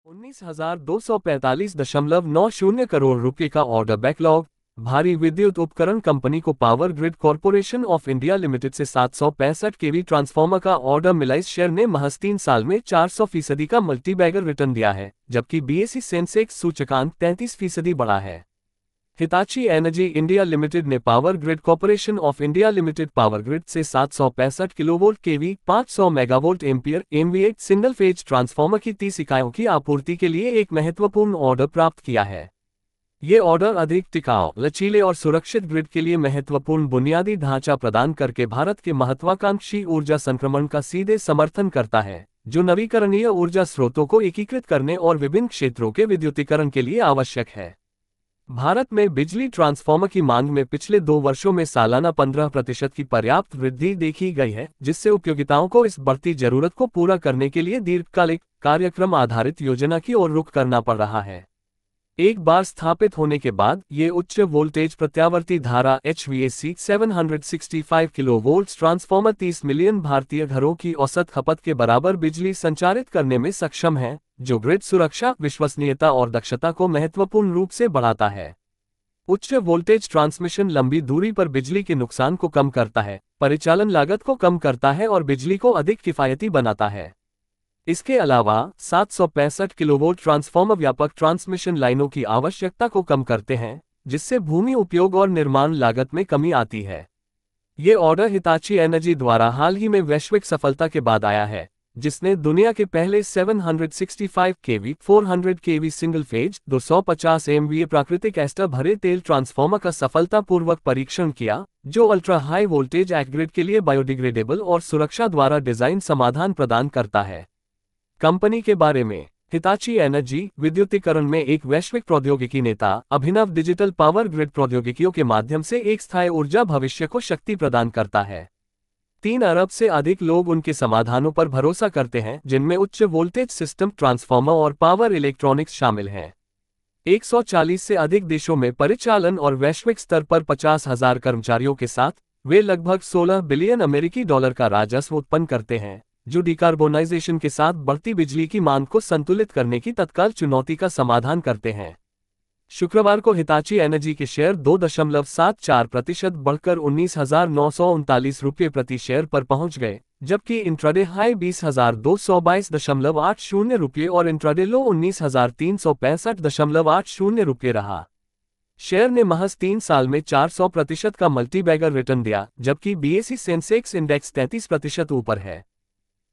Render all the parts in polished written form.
19,245.90 करोड़ रुपए का order backlog. भारी विद्युत उपकरण कंपनी को power grid corporation of India limited से 765 केवी ट्रांसफार्मर का ऑर्डर मिला। इस शेयर ने महज 3 साल में 400% का मल्टीबैगर रिटर्न दिया है, जबकि बीएसई सेंसेक्स सूचकांक 33% बढ़ा है। हिताची एनर्जी इंडिया लिमिटेड ने power grid corporation of India limited power grid से 765 किलोवोल्ट केवी 500 megavolt ampere MVA single phase transformer की 30 इकाइयों की आपूर्ति के लिए एक महत्वपूर्ण ऑर्डर प्राप्त किया है। ये ऑर्डर अधिक टिकाऊ, लचीले और सुरक्षित ग्रिड के लिए महत्वपूर्ण बुनियादी ढांचा प्रदान करके भारत के महत्वाकांक्षी ऊर्जा संक्रमण का सीधे समर्थन करता है, जो नवीकरणीय ऊर्जा स्रोतों को एकीकृत करने और विभिन्न क्षेत्रों के विद्युतीकरण के लिए आवश्यक है। भारत में बिजली ट्रांसफार्मर की मांग में पिछले 2 वर्षों में सालाना 15% की पर्याप्त वृद्धि देखी गई है, जिससे उपयोगिताओं को इस बढ़ती जरूरत को पूरा करने के लिए दीर्घकालिक कार्यक्रम आधारित योजना की ओर रुख करना पड़ रहा है। एक बार स्थापित होने के बाद ये उच्च वोल्टेज प्रत्यावर्ती धारा HVAC 765 किलोवोल्ट ट्रांसफार्मर 30 मिलियन भारतीय घरों की औसत खपत के बराबर बिजली संचारित करने में सक्षम है, जो ग्रिड सुरक्षा, विश्वसनीयता और दक्षता को महत्वपूर्ण रूप से बढ़ाता है। उच्च वोल्टेज ट्रांसमिशन लंबी दूरी पर बिजली के नुकसान को कम करता है, परिचालन लागत को कम करता है और बिजली को अधिक किफायती बनाता है। इसके अलावा 765 किलोवोल्ट ट्रांसफार्मर व्यापक ट्रांसमिशन लाइनों की आवश्यकता को कम करते हैं, जिससे भूमि उपयोग और निर्माण लागत में कमी आती है। ये ऑर्डर हिताची एनर्जी द्वारा हाल ही में वैश्विक सफलता के बाद आया है, जिसने दुनिया के पहले 765 केवी 400 केवी सिंगल फेज 250 MVA प्राकृतिक एस्टर भरे तेल ट्रांसफार्मर का सफलतापूर्वक परीक्षण किया, जो अल्ट्रा हाई वोल्टेज ग्रिड के लिए बायोडिग्रेडेबल और सुरक्षा द्वारा डिजाइन समाधान प्रदान करता है। कंपनी के बारे में। हिताची एनर्जी विद्युतीकरण में एक वैश्विक प्रौद्योगिकी नेता, अभिनव डिजिटल पावर ग्रिड प्रौद्योगिकियों के माध्यम से एक स्थायी ऊर्जा भविष्य को शक्ति प्रदान करता है। 3 अरब से अधिक लोग उनके समाधानों पर भरोसा करते हैं, जिनमें उच्च वोल्टेज सिस्टम, ट्रांसफार्मर और पावर इलेक्ट्रॉनिक्स शामिल हैं। 140 से अधिक देशों में परिचालन और वैश्विक स्तर पर 50,000 कर्मचारियों के साथ वे लगभग $16 बिलियन का राजस्व उत्पन्न करते हैं, जो डिकार्बोनाइजेशन के साथ बढ़ती बिजली की मांग को संतुलित करने की तत्काल चुनौती का समाधान करते हैं। शुक्रवार को हिताची एनर्जी के शेयर 2.74% बढ़कर 19,939 रुपये प्रति शेयर पर पहुंच गए, जबकि इंट्राडे हाई 20,222.80 रुपये और इंट्राडे लो 19,365.80 रुपये रहा। शेयर ने महज 3 साल में 400% का मल्टीबैगर रिटर्न दिया, जबकि बीएसई सेंसेक्स इंडेक्स 33% ऊपर है।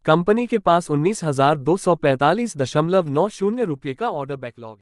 कंपनी के पास 19,245.90 रुपये का ऑर्डर बैकलॉग